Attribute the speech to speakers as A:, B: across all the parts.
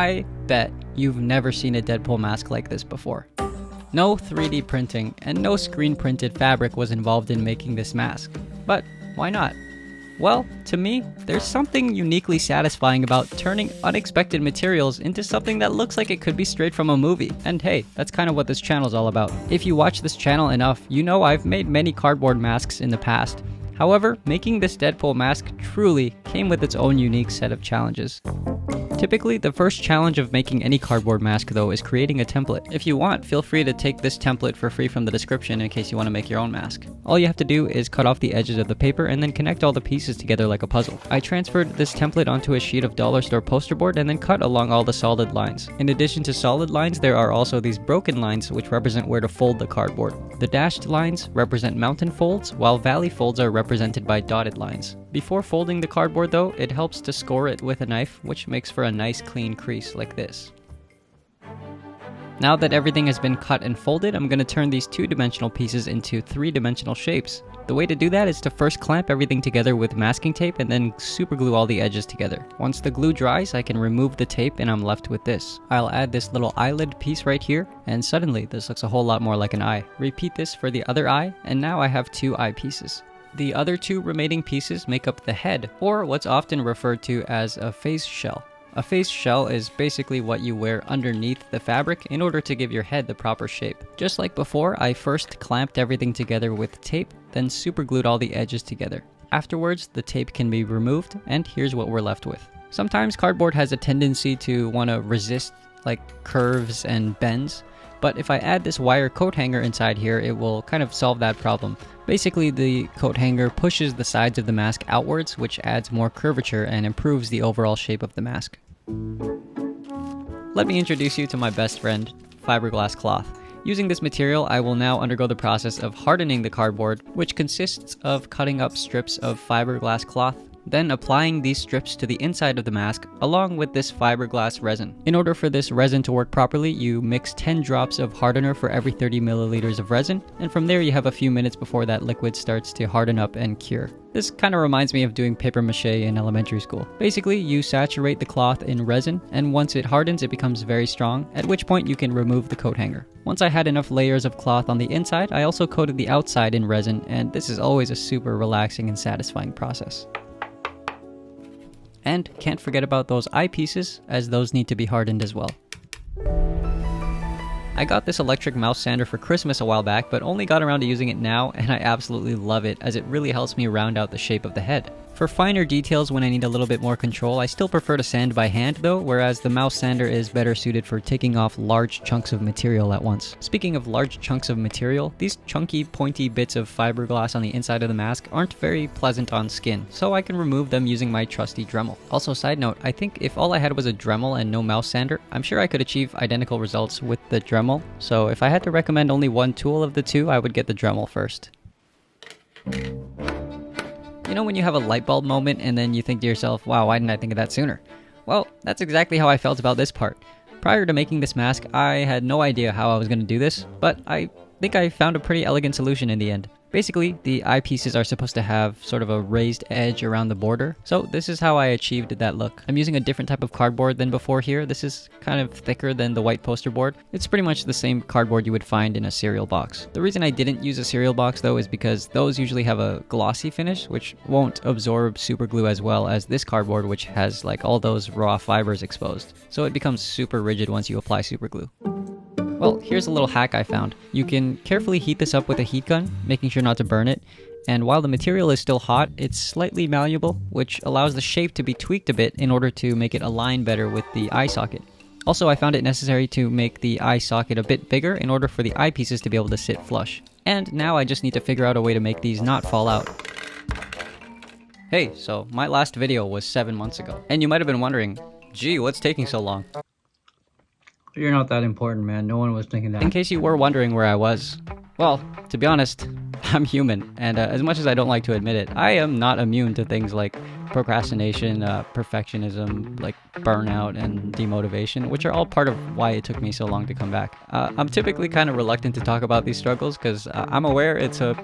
A: I bet you've never seen a Deadpool mask like this before. No 3D printing and no screen printed fabric was involved in making this mask. But why not? Well, to me, there's something uniquely satisfying about turning unexpected materials into something that looks like it could be straight from a movie. And hey, that's kind of what this channel is all about. If you watch this channel enough, you know I've made many cardboard masks in the past. However, making this Deadpool mask truly came with its own unique set of challenges. Typically, the first challenge of making any cardboard mask though is creating a template. If you want, feel free to take this template for free from the description in case you want to make your own mask. All you have to do is cut off the edges of the paper and then connect all the pieces together like a puzzle. I transferred this template onto a sheet of dollar store poster board and then cut along all the solid lines. In addition to solid lines, there are also these broken lines which represent where to fold the cardboard. The dashed lines represent mountain folds, while valley folds are represented by dotted lines. Before folding the cardboard though, it helps to score it with a knife, which makes for a nice clean crease like this. Now that everything has been cut and folded, I'm going to turn these two-dimensional pieces into three-dimensional shapes. The way to do that is to first clamp everything together with masking tape and then super glue all the edges together. Once the glue dries, I can remove the tape and I'm left with this. I'll add this little eyelid piece right here, and suddenly this looks a whole lot more like an eye. Repeat this for the other eye, and now I have two eye pieces. The other two remaining pieces make up the head, or what's often referred to as a face shell. A face shell is basically what you wear underneath the fabric in order to give your head the proper shape. Just like before, I first clamped everything together with tape, then superglued all the edges together. Afterwards, the tape can be removed, and here's what we're left with. Sometimes cardboard has a tendency to want to resist like curves and bends, but if I add this wire coat hanger inside here, it will kind of solve that problem. Basically, the coat hanger pushes the sides of the mask outwards, which adds more curvature and improves the overall shape of the mask. Let me introduce you to my best friend, fiberglass cloth. Using this material, I will now undergo the process of hardening the cardboard, which consists of cutting up strips of fiberglass cloth, then applying these strips to the inside of the mask along with this fiberglass resin. In order for this resin to work properly, you mix 10 drops of hardener for every 30 milliliters of resin, and from there you have a few minutes before that liquid starts to harden up and cure. This kind of reminds me of doing paper mache in elementary school. Basically, you saturate the cloth in resin, and once it hardens it becomes very strong, at which point you can remove the coat hanger. Once I had enough layers of cloth on the inside, I also coated the outside in resin, and this is always a super relaxing and satisfying process. And can't forget about those eyepieces, as those need to be hardened as well. I got this electric mouse sander for Christmas a while back, but only got around to using it now, and I absolutely love it as it really helps me round out the shape of the head. For finer details when I need a little bit more control, I still prefer to sand by hand though, whereas the mouse sander is better suited for taking off large chunks of material at once. Speaking of large chunks of material, these chunky pointy bits of fiberglass on the inside of the mask aren't very pleasant on skin, so I can remove them using my trusty Dremel. Also, side note, I think if all I had was a Dremel and no mouse sander, I'm sure I could achieve identical results with the Dremel, so if I had to recommend only one tool of the two, I would get the Dremel first. You know when you have a light bulb moment and then you think to yourself, wow, why didn't I think of that sooner? Well, that's exactly how I felt about this part. Prior to making this mask, I had no idea how I was going to do this, but I think I found a pretty elegant solution in the end. Basically, the eyepieces are supposed to have sort of a raised edge around the border, so this is how I achieved that look. I'm using a different type of cardboard than before here. This is kind of thicker than the white poster board. It's pretty much the same cardboard you would find in a cereal box. The reason I didn't use a cereal box though is because those usually have a glossy finish, which won't absorb super glue as well as this cardboard, which has like all those raw fibers exposed. So it becomes super rigid once you apply super glue. Well, here's a little hack I found. You can carefully heat this up with a heat gun, making sure not to burn it, and while the material is still hot, it's slightly malleable, which allows the shape to be tweaked a bit in order to make it align better with the eye socket. Also, I found it necessary to make the eye socket a bit bigger in order for the eyepieces to be able to sit flush. And now I just need to figure out a way to make these not fall out. Hey, so my last video was 7 months ago, and you might have been wondering, gee, what's taking so long?
B: You're not that important, man. No one was thinking that.
A: In case you were wondering where I was, well, to be honest, I'm human, and as much as I don't like to admit it, I am not immune to things like procrastination, perfectionism, like burnout and demotivation, which are all part of why it took me so long to come back. I'm typically kind of reluctant to talk about these struggles because I'm aware it's a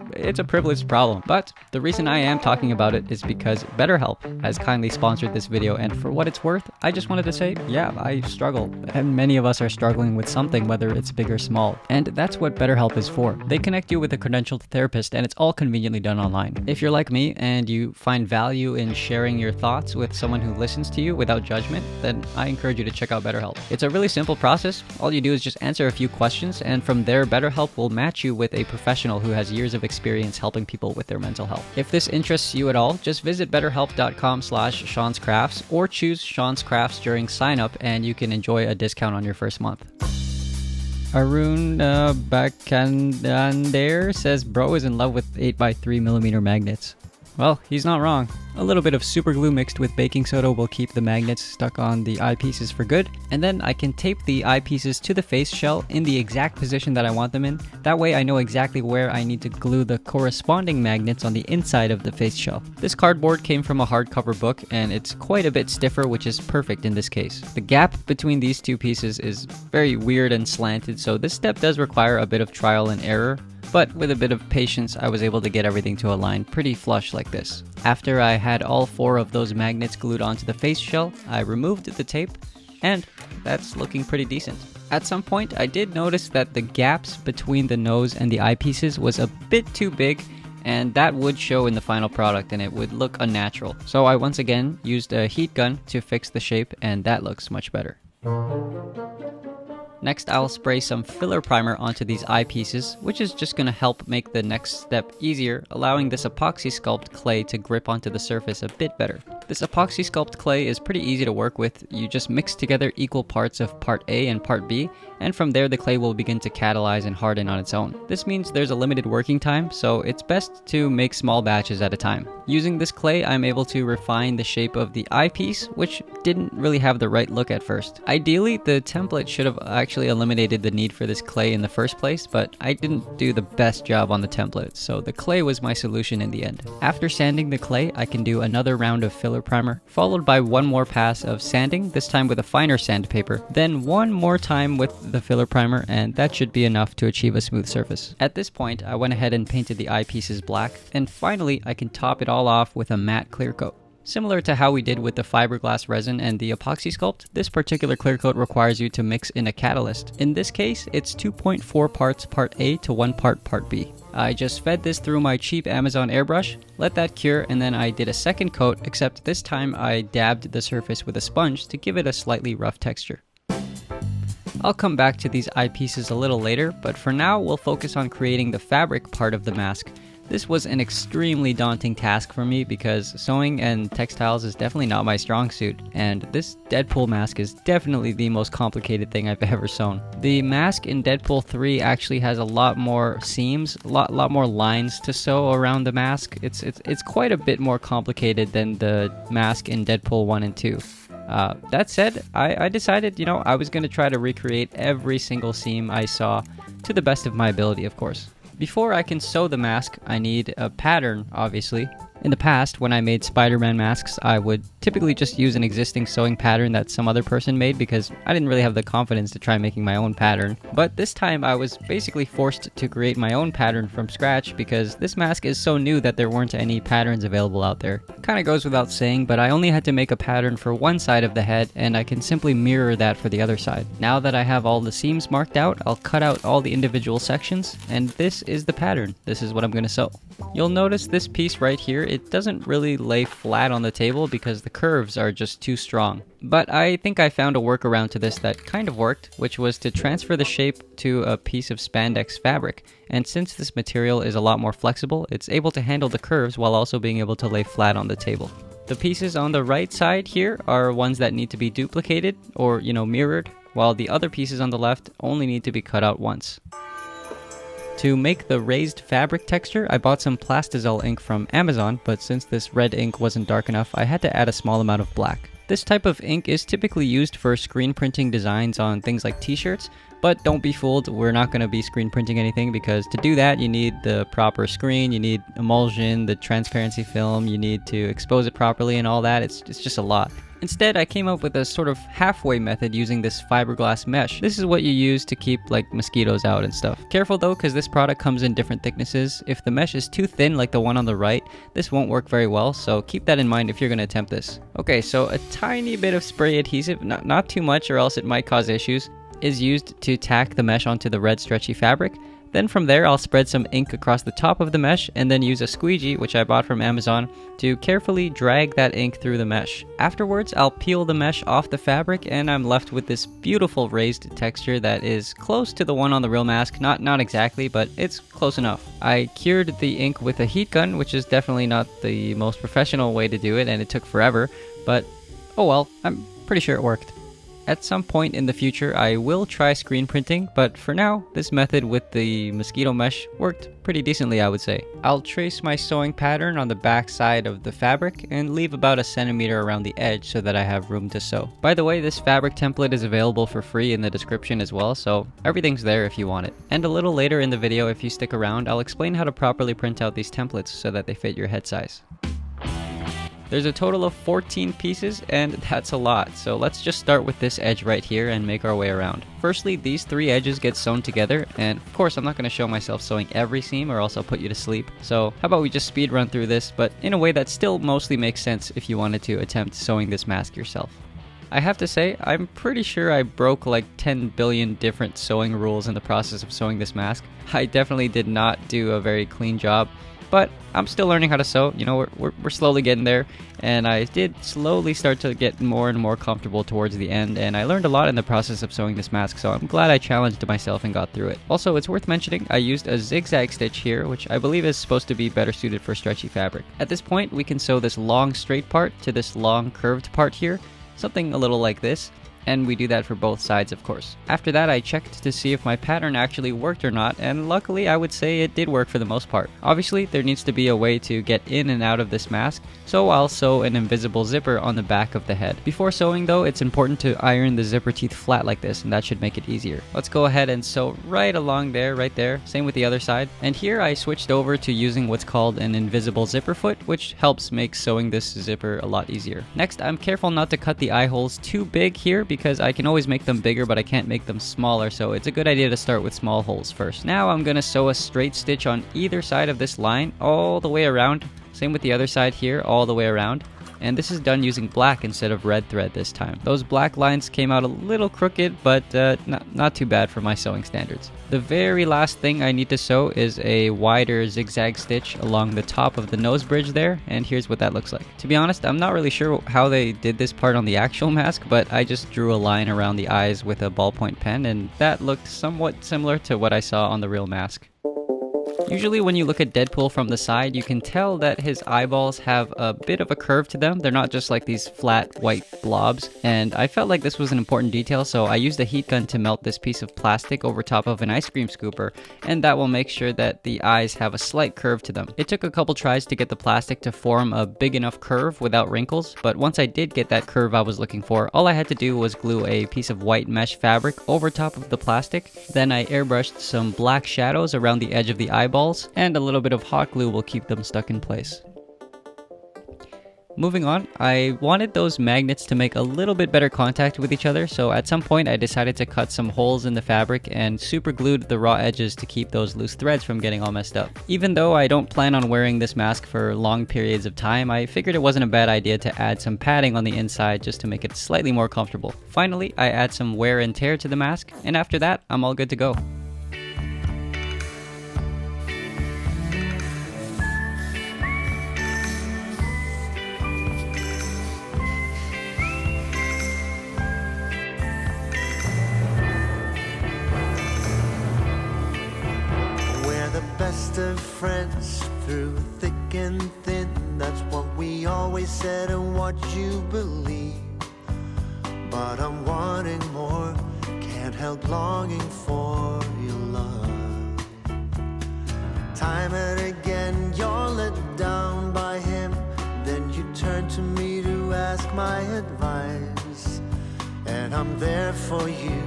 A: privileged problem, but the reason I am talking about it is because BetterHelp has kindly sponsored this video, and for what it's worth, I just wanted to say, yeah, I struggle, and many of us are struggling with something, whether it's big or small, and that's what BetterHelp is for. They connect you with a credentialed therapist, and it's all conveniently done online. If you're like me and you find value in sharing your thoughts with someone who listens to you without judgment, then I encourage you to check out BetterHelp. It's a really simple process. All you do is just answer a few questions, and from there, BetterHelp will match you with a professional who has years of experience helping people with their mental health. If this interests you at all, just visit betterhelp.com/SeansCrafts or choose Sean's Crafts during sign up, and you can enjoy a discount on your first month. Arun Bakandander says bro is in love with 8x3mm magnets. Well, he's not wrong. A little bit of super glue mixed with baking soda will keep the magnets stuck on the eyepieces for good, and then I can tape the eyepieces to the face shell in the exact position that I want them in. That way I know exactly where I need to glue the corresponding magnets on the inside of the face shell. This cardboard came from a hardcover book, and it's quite a bit stiffer, which is perfect in this case. The gap between these two pieces is very weird and slanted, so this step does require a bit of trial and error. But with a bit of patience, I was able to get everything to align pretty flush like this. After I had all 4 of those magnets glued onto the face shell, I removed the tape, and that's looking pretty decent. At some point, I did notice that the gaps between the nose and the eyepieces was a bit too big, and that would show in the final product and it would look unnatural. So I once again used a heat gun to fix the shape, and that looks much better. Next, I'll spray some filler primer onto these eyepieces, which is just going to help make the next step easier, allowing this epoxy sculpt clay to grip onto the surface a bit better. This epoxy sculpt clay is pretty easy to work with. You just mix together equal parts of part A and part B, and from there the clay will begin to catalyze and harden on its own. This means there's a limited working time, so it's best to make small batches at a time. Using this clay, I'm able to refine the shape of the eyepiece, which didn't really have the right look at first. Ideally, the template should have actually eliminated the need for this clay in the first place, but I didn't do the best job on the template, so the clay was my solution in the end. After sanding the clay, I can do another round of filler primer, followed by one more pass of sanding, this time with a finer sandpaper, then one more time with the filler primer, and that should be enough to achieve a smooth surface. At this point, I went ahead and painted the eyepieces black, and finally I can top it all off with a matte clear coat. Similar to how we did with the fiberglass resin and the epoxy sculpt, this particular clear coat requires you to mix in a catalyst. In this case, it's 2.4 parts part A to 1 part part B. I just fed this through my cheap Amazon airbrush, let that cure, and then I did a second coat, except this time I dabbed the surface with a sponge to give it a slightly rough texture. I'll come back to these eyepieces a little later, but for now we'll focus on creating the fabric part of the mask. This was an extremely daunting task for me because sewing and textiles is definitely not my strong suit, and this Deadpool mask is definitely the most complicated thing I've ever sewn. The mask in Deadpool 3 actually has a lot more seams, a lot more lines to sew around the mask. It's quite a bit more complicated than the mask in Deadpool 1 and 2. That said, I decided, I was going to try to recreate every single seam I saw to the best of my ability, of course. Before I can sew the mask, I need a pattern, obviously. In the past, when I made Spider-Man masks, I would typically just use an existing sewing pattern that some other person made because I didn't really have the confidence to try making my own pattern. But this time I was basically forced to create my own pattern from scratch because this mask is so new that there weren't any patterns available out there. Kinda goes without saying, but I only had to make a pattern for one side of the head, and I can simply mirror that for the other side. Now that I have all the seams marked out, I'll cut out all the individual sections, and this is the pattern. This is what I'm gonna sew. You'll notice this piece right here, it doesn't really lay flat on the table because the curves are just too strong. But I think I found a workaround to this that kind of worked, which was to transfer the shape to a piece of spandex fabric. And since this material is a lot more flexible, it's able to handle the curves while also being able to lay flat on the table. The pieces on the right side here are ones that need to be duplicated or, mirrored, while the other pieces on the left only need to be cut out once. To make the raised fabric texture, I bought some Plastizol ink from Amazon, but since this red ink wasn't dark enough, I had to add a small amount of black. This type of ink is typically used for screen printing designs on things like t-shirts, But don't be fooled, we're not going to be screen printing anything, because to do that you need the proper screen, you need emulsion, the transparency film, you need to expose it properly and all that. It's just a lot. Instead, I came up with a sort of halfway method using this fiberglass mesh. This is what you use to keep like mosquitoes out and stuff. Careful though, because this product comes in different thicknesses. If the mesh is too thin like the one on the right, this won't work very well, so keep that in mind if you're going to attempt this. Okay, so a tiny bit of spray adhesive, not too much or else it might cause issues, is used to tack the mesh onto the red stretchy fabric. Then from there, I'll spread some ink across the top of the mesh and then use a squeegee, which I bought from Amazon, to carefully drag that ink through the mesh. Afterwards, I'll peel the mesh off the fabric and I'm left with this beautiful raised texture that is close to the one on the real mask. Not exactly, but it's close enough. I cured the ink with a heat gun, which is definitely not the most professional way to do it, and it took forever, but oh well, I'm pretty sure it worked. At some point in the future, I will try screen printing, but for now, this method with the mosquito mesh worked pretty decently, I would say. I'll trace my sewing pattern on the back side of the fabric and leave about a centimeter around the edge so that I have room to sew. By the way, this fabric template is available for free in the description as well, so everything's there if you want it. And a little later in the video, if you stick around, I'll explain how to properly print out these templates so that they fit your head size. There's a total of 14 pieces, and that's a lot, so let's just start with this edge right here and make our way around. Firstly, these 3 edges get sewn together, and of course I'm not going to show myself sewing every seam or else I'll put you to sleep. So how about we just speed run through this, but in a way that still mostly makes sense if you wanted to attempt sewing this mask yourself. I have to say, I'm pretty sure I broke like 10 billion different sewing rules in the process of sewing this mask. I definitely did not do a very clean job. But I'm still learning how to sew. You know, we're slowly getting there, and I did slowly start to get more and more comfortable towards the end, and I learned a lot in the process of sewing this mask, so I'm glad I challenged myself and got through it. Also, it's worth mentioning, I used a zigzag stitch here, which I believe is supposed to be better suited for stretchy fabric. At this point, we can sew this long straight part to this long curved part here, something a little like this. And we do that for both sides, of course. After that, I checked to see if my pattern actually worked or not, and luckily I would say it did work for the most part. Obviously, there needs to be a way to get in and out of this mask, so I'll sew an invisible zipper on the back of the head. Before sewing though, it's important to iron the zipper teeth flat like this, and that should make it easier. Let's go ahead and sew right along there, right there. Same with the other side. And here I switched over to using what's called an invisible zipper foot, which helps make sewing this zipper a lot easier. Next, I'm careful not to cut the eye holes too big here, because I can always make them bigger, but I can't make them smaller, so it's a good idea to start with small holes first. Now I'm gonna sew a straight stitch on either side of this line all the way around. Same with the other side here, all the way around. And this is done using black instead of red thread this time. Those black lines came out a little crooked, but not too bad for my sewing standards. The very last thing I need to sew is a wider zigzag stitch along the top of the nose bridge there, and here's what that looks like. To be honest, I'm not really sure how they did this part on the actual mask, but I just drew a line around the eyes with a ballpoint pen, and that looked somewhat similar to what I saw on the real mask. Usually when you look at Deadpool from the side, you can tell that his eyeballs have a bit of a curve to them. They're not just like these flat white blobs. And I felt like this was an important detail, so I used a heat gun to melt this piece of plastic over top of an ice cream scooper, and that will make sure that the eyes have a slight curve to them. It took a couple tries to get the plastic to form a big enough curve without wrinkles, but once I did get that curve I was looking for, all I had to do was glue a piece of white mesh fabric over top of the plastic. Then I airbrushed some black shadows around the edge of the eyeballs, and a little bit of hot glue will keep them stuck in place. Moving on, I wanted those magnets to make a little bit better contact with each other, so at some point I decided to cut some holes in the fabric and super glued the raw edges to keep those loose threads from getting all messed up. Even though I don't plan on wearing this mask for long periods of time, I figured it wasn't a bad idea to add some padding on the inside just to make it slightly more comfortable. Finally, I add some wear and tear to the mask, and after that, I'm all good to go.
C: Of friends through thick and thin, that's what we always said and what you believe. But I'm wanting more, can't help longing for your love. Time and again you're let down by him, then you turn to me to ask my advice. And I'm there for you,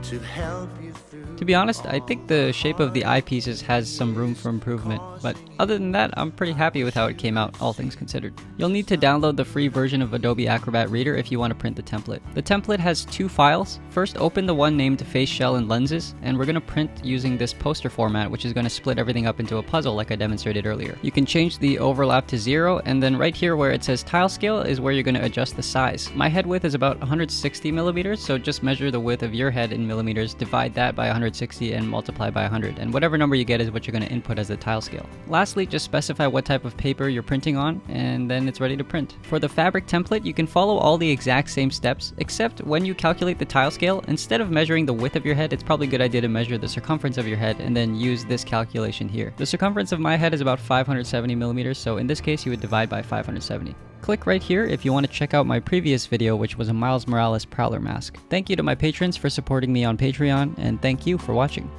C: to to help you through.
A: To be honest, I think the shape of the eyepieces has some room for improvement, but other than that, I'm pretty happy with how it came out, all things considered. You'll need to download the free version of Adobe Acrobat Reader if you want to print the template. The template has 2 files. First, open the one named Face Shell and Lenses, and we're going to print using this poster format, which is going to split everything up into a puzzle like I demonstrated earlier. You can change the overlap to 0, and then right here where it says tile scale is where you're going to adjust the size. My head width is about 160 millimeters, so just measure the width of your head in millimeters, divide that by 160 and multiply by 100, and whatever number you get is what you're going to input as the tile scale. Lastly, just specify what type of paper you're printing on, and then it's ready to print. For the fabric template, you can follow all the exact same steps, except when you calculate the tile scale, instead of measuring the width of your head, it's probably a good idea to measure the circumference of your head and then use this calculation here. The circumference of my head is about 570 millimeters, so in this case you would divide by 570. Click right here if you want to check out my previous video, which was a Miles Morales Prowler mask. Thank you to my patrons for supporting me on Patreon, and thank you for watching.